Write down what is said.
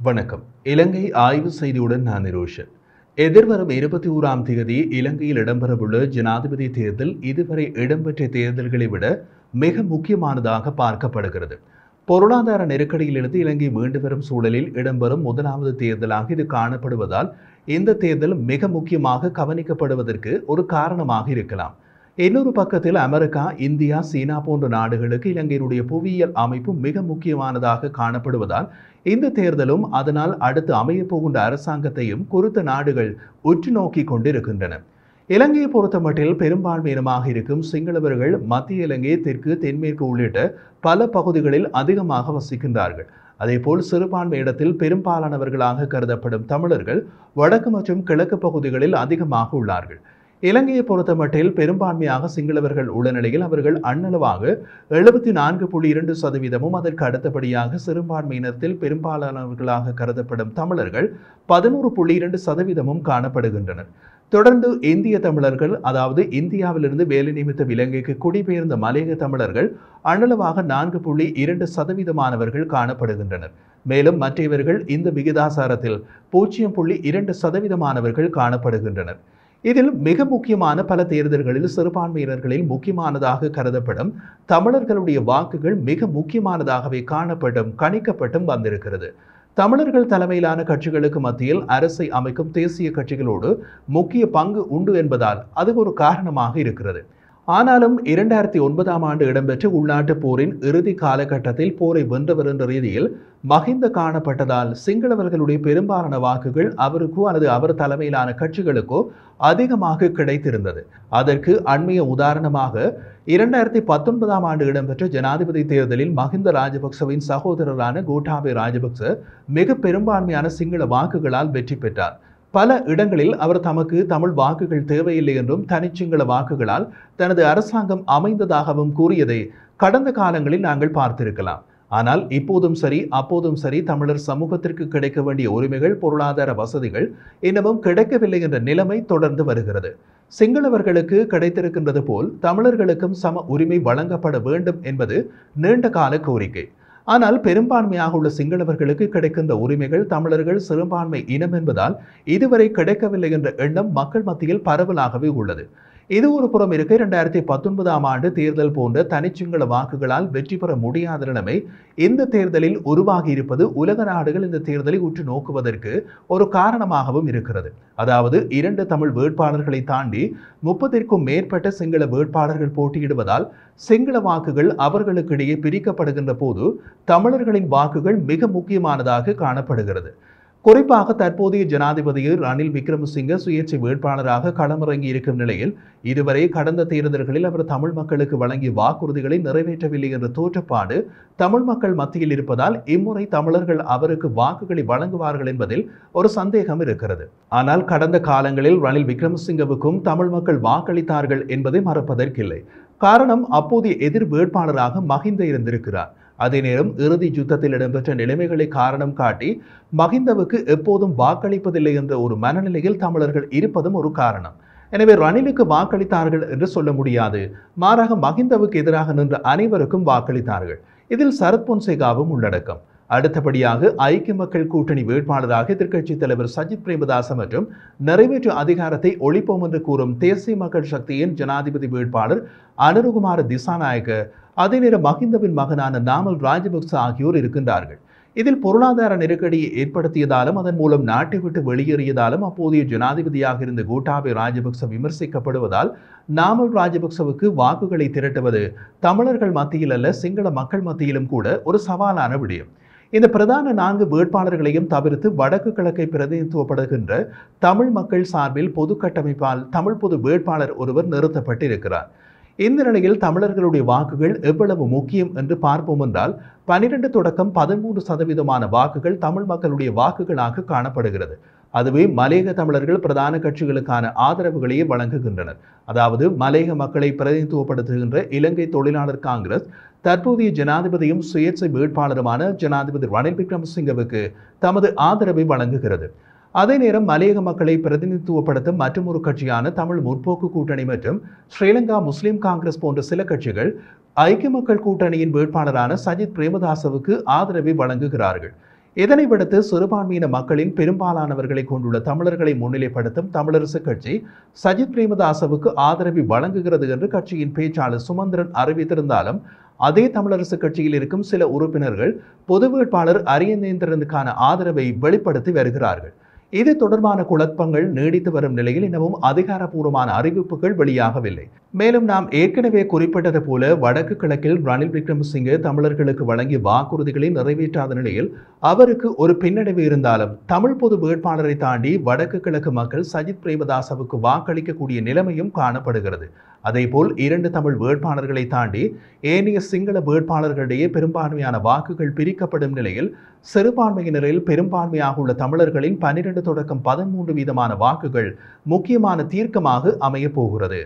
வணக்கம். இலங்கை ஆய்வு செய்தியுடன் நான் நிரோஷன். எதிர்வரும் 21ஆம் தேதி இலங்கையில் இடம்பெறவுள்ள ஜனாதிபதி தேர்தல் இதுவரை இடம்பெற்ற தேர்தல்களை விட மிக முக்கியமானதாக பார்க்கப்படுகிறது. பொருளாதார நெருக்கடியிலிருந்து இலங்கை மீண்டு வரும் சூழலில் இடம்பெறும் முதலாவது தேர்தலாக இது காணப்படுவதால் இந்த தேர்தல் மிக முக்கியமாக கவனிக்கப்படுவதற்கு ஒரு காரணமாக இருக்கலாம். இன்னொரு பக்கத்தில் அமெரிக்கா, இந்தியா, சீனா போன்ற நாடுகளுக்கு இலங்கையினுடைய புவியியல் அமைப்பு மிக முக்கியமானதாக காணப்படுவதால் இந்த தேர்தலும் அதனால் அடுத்து அமையப்போகின்ற அரசாங்கத்தையும் குறித்த நாடுகள் உற்று நோக்கி கொண்டிருக்கின்றன. இலங்கையை பொறுத்தமட்டில் பெரும்பான்மையினமாக இருக்கும் சிங்களவர்கள் மத்திய இலங்கை, தெற்கு, தென்மேற்கு உள்ளிட்ட பல பகுதிகளில் அதிகமாக வசிக்கின்றார்கள். அதேபோல் சிறுபான்மை இடத்தில் பெரும்பாலானவர்களாக கருதப்படும் தமிழர்கள் வடக்கு மற்றும் கிழக்கு பகுதிகளில் அதிகமாக உள்ளார்கள். இலங்கையை பொறுத்தமட்டில் பெரும்பான்மையாக சிங்களவர்கள் உள்ள நிலையில் அவர்கள் அண்ணளவாக 74.2%, அதற்கு அடுத்தபடியாக சிறுபான்மையினத்தில் பெரும்பாலானவர்களாக கருதப்படும் தமிழர்கள் 11.2% காணப்படுகின்றனர். தொடர்ந்து இந்திய தமிழர்கள், அதாவது இந்தியாவிலிருந்து வேலை நிமித்தம் இலங்கைக்கு குடிபெயர்ந்த மலையக தமிழர்கள் அண்ணளவாக 4.2% காணப்படுகின்றனர். மேலும் மற்றவர்கள் இந்த விகிதாசாரத்தில் 0.2% காணப்படுகின்றனர். இதில் மிக முக்கியமான பல தேர்தல்களில் சிறுபான்மையினர்களில் முக்கியமானதாக கருதப்படும் தமிழர்களுடைய வாக்குகள் மிக முக்கியமானதாகவே காணப்பட்டும் கணிக்கப்பட்டும் வந்திருக்கிறது. தமிழர்கள் தலைமையிலான கட்சிகளுக்கு மத்தியில் அரசை அமைக்கும் தேசிய கட்சிகளோடு முக்கிய பங்கு உண்டு என்பதால் அது ஒரு காரணமாக இருக்கிறது. ஆனாலும் 2009ஆம் ஆண்டு இடம்பெற்ற உள்நாட்டு போரின் இறுதி காலகட்டத்தில் போரை வென்றவர் என்ற ரீதியில் மஹிந்த காணப்பட்டதால் சிங்களவர்களுடைய பெரும்பாலான வாக்குகள் அவருக்கோ அல்லது அவர் தலைமையிலான கட்சிகளுக்கோ அதிகமாக கிடைத்திருந்தது. அதற்கு அண்மைய உதாரணமாக 2019ஆம் ஆண்டு இடம்பெற்ற ஜனாதிபதி தேர்தலில் மஹிந்த ராஜபக்சவின் சகோதரரான கோட்டாபய ராஜபக்ச மிக பெரும்பான்மையான சிங்கள வாக்குகளால் வெற்றி பெற்றார். பல இடங்களில் அவர் தமக்கு தமிழ் வாக்குகள் தேவையில்லை என்றும் தனிச்சிங்கள வாக்குகளால் தனது அரசாங்கம் அமைந்ததாகவும் கூறியதை கடந்த காலங்களில் நாங்கள் பார்த்திருக்கலாம். ஆனால் இப்போதும் சரி அப்போதும் சரி தமிழர் சமூகத்திற்கு கிடைக்க வேண்டிய உரிமைகள், பொருளாதார வசதிகள் இன்னமும் கிடைக்கவில்லை என்ற நிலைமை தொடர்ந்து வருகிறது. சிங்களவர்களுக்கு கிடைத்திருக்கின்றது போல் தமிழர்களுக்கும் சம உரிமை வழங்கப்பட வேண்டும் என்பது நீண்ட கால கோரிக்கை. ஆனால் பெரும்பான்மையாக உள்ள சிங்களவர்களுக்கு கிடைக்கின்ற உரிமைகள் தமிழர்கள் சிறுபான்மை இனம் என்பதால் இதுவரை கிடைக்கவில்லை என்ற எண்ணம் மக்கள் மத்தியில் பரவலாகவே உள்ளது. இது ஒரு புறம் இருக்க 2019ஆம் ஆண்டு தேர்தல் போன்ற தனிச்சிங்கள வாக்குகளால் வெற்றி பெற முடியாத நிலைமை இந்த தேர்தலில் உருவாகி இருப்பது உலக நாடுகள் இந்த தேர்தலை உற்று நோக்குவதற்கு ஒரு காரணமாகவும் இருக்கிறது. அதாவது 2 தமிழ் வேட்பாளர்களை தாண்டி 30க்கும் மேற்பட்ட சிங்கள வேட்பாளர்கள் போட்டியிடுவதால் சிங்கள வாக்குகள் அவர்களுக்கிடையே பிரிக்கப்படுகின்ற போது தமிழர்களின் வாக்குகள் மிக முக்கியமானதாக காணப்படுகிறது. குறிப்பாக தற்போதைய ஜனாதிபதி ரணில் விக்ரமசிங்க சுயேட்சை வேட்பாளராக களமிறங்கி இருக்கும் நிலையில் இதுவரை கடந்த தேர்தல்களில் அவர் தமிழ் மக்களுக்கு வழங்கிய வாக்குறுதிகளை நிறைவேற்றவில்லை என்ற தோற்றப்பாடு தமிழ் மக்கள் மத்தியில் இருப்பதால் இம்முறை தமிழர்கள் அவருக்கு வாக்குகளை வழங்குவார்கள் என்பதில் ஒரு சந்தேகம் இருக்கிறது. ஆனால் கடந்த காலங்களில் ரணில் விக்ரமசிங்கவுக்கும் தமிழ் மக்கள் வாக்களித்தார்கள் என்பதை மறப்பதற்கில்லை. காரணம், அப்போதைய எதிர் வேட்பாளராக மஹிந்த இருந்திருக்கிறார். அதே நேரம் இறுதி யுத்தத்தில் இடம்பெற்ற நிலைமைகளை காரணம் காட்டி மஹிந்தவுக்கு எப்போதும் வாக்களிப்பதில்லை என்ற ஒரு மனநிலையில் தமிழர்கள் இருப்பதும் ஒரு காரணம். எனவே ரணிலுக்கு வாக்களித்தார்கள் என்று சொல்ல முடியாது. மாறாக மஹிந்தவுக்கு எதிராக நின்ற அனைவருக்கும் வாக்களித்தார்கள். இதில் சரத் பொன்சேகாவும் உள்ளடக்கம். அடுத்தபடியாக ஐக்கிய மக்கள் கூட்டணி வேட்பாளராக எதிர்க்கட்சித் தலைவர் சஜித் பிரேமதாச மற்றும் நிறைவேற்று அதிகாரத்தை ஒழிப்போம் என்று கூறும் தேசிய மக்கள் சக்தியின் ஜனாதிபதி வேட்பாளர் அனுருகுமார திசாநாயக்க, அதே நேரம் மஹிந்தவின் மகனான நாமல் ராஜபக்ச ஆகியோர் இருக்கின்றார்கள். இதில் பொருளாதார நெருக்கடியை ஏற்படுத்தியதாலும் அதன் மூலம் நாட்டை விட்டு வெளியேறியதாலும் அப்போதைய ஜனாதிபதியாக இருந்த கோட்டாபய ராஜபக்ச விமர்சிக்கப்படுவதால் நாமல் ராஜபக்சவுக்கு வாக்குகளை திரட்டுவது தமிழர்கள் மத்தியில் அல்ல, சிங்கள மக்கள் மத்தியிலும் கூட ஒரு சவாலான விடயம். இந்த பிரதான 4 வேட்பாளர்களையும் தவிர்த்து வடக்கு கிழக்கை பிரதிநிதித்துவப்படுகின்ற தமிழ் மக்கள் சார்பில் பொது கட்டமைப்பால் தமிழ் பொது வேட்பாளர் ஒருவர் நிறுத்தப்பட்டிருக்கிறார். இந்த நிலையில் தமிழர்களுடைய வாக்குகள் எவ்வளவு முக்கியம் என்று பார்ப்போம் என்றால் 12 தொடக்கம் 13% வாக்குகள் தமிழ் மக்களுடைய வாக்குகளாக காணப்படுகிறது. அதுவே மலையக தமிழர்கள் பிரதான கட்சிகளுக்கான ஆதரவுகளையே வழங்குகின்றனர். அதாவது மலையக மக்களை பிரதிநிதித்துவப்படுத்துகின்ற இலங்கை தொழிலாளர் காங்கிரஸ் தற்போதைய ஜனாதிபதியும் சுயேட்சை வேட்பாளருமான ஜனாதிபதி ரணில் விக்ரமசிங்கவுக்கு தமது ஆதரவை வழங்குகிறது. அதே நேரம் மலையக மக்களை பிரதிநிதித்துவப்படுத்தும் மற்றொரு கட்சியான தமிழ் முற்போக்கு கூட்டணி மற்றும் ஸ்ரீலங்கா முஸ்லிம் காங்கிரஸ் போன்ற சில கட்சிகள் ஐக்கிய மக்கள் கூட்டணியின் வேட்பாளரான சஜித் பிரேமதாசவுக்கு ஆதரவை வழங்குகிறார்கள். இதனை விடுத்து சிறுபான்மையின மக்களின் பெரும்பாலானவர்களை கொண்டுள்ள தமிழர்களை முன்னிலைப்படுத்தும் தமிழரசு கட்சி சஜித் பிரேமதாசவுக்கு ஆதரவை வழங்குகிறது என்று கட்சியின் பேச்சாளர் சுமந்திரன் அறிவித்திருந்தாலும் அதே தமிழரசு கட்சியில் இருக்கும் சில உறுப்பினர்கள் பொது வேட்பாளர் அரியநேந்திரனுக்கான ஆதரவை வெளிப்படுத்தி வருகிறார்கள். இது தொடர்பான குழப்பங்கள் நீடித்து வரும் நிலையில் இன்னமும் அதிகாரப்பூர்வமான அறிவிப்புகள் வெளியாகவில்லை. மேலும் நாம் ஏற்கனவே குறிப்பிட்டது போல வடக்கு கிழக்கில் ரணில் விக்ரமசிங்கே தமிழர்களுக்கு வழங்கிய வாக்குறுதிகளை நிறைவேற்றாத நிலையில் அவருக்கு ஒரு பின்னடைவு இருந்தாலும் தமிழ் பொது வேட்பாளரை தாண்டி வடக்கு கிழக்கு மக்கள் சஜித் பிரேமதாசவுக்கு வாக்களிக்கக்கூடிய நிலைமையும் காணப்படுகிறது. அதேபோல் 2 தமிழ் வேட்பாளர்களை தாண்டி ஏனைய சிங்கள வேட்பாளர்களிடையே பெரும்பான்மையான வாக்குகள் பிரிக்கப்படும் நிலையில் சிறுபான்மையினரில் பெரும்பான்மையாக உள்ள தமிழர்களின் 12 தொடக்கம் 13 வீதமான வாக்குகள் முக்கியமான தீர்க்கமாக அமையப் போகிறது.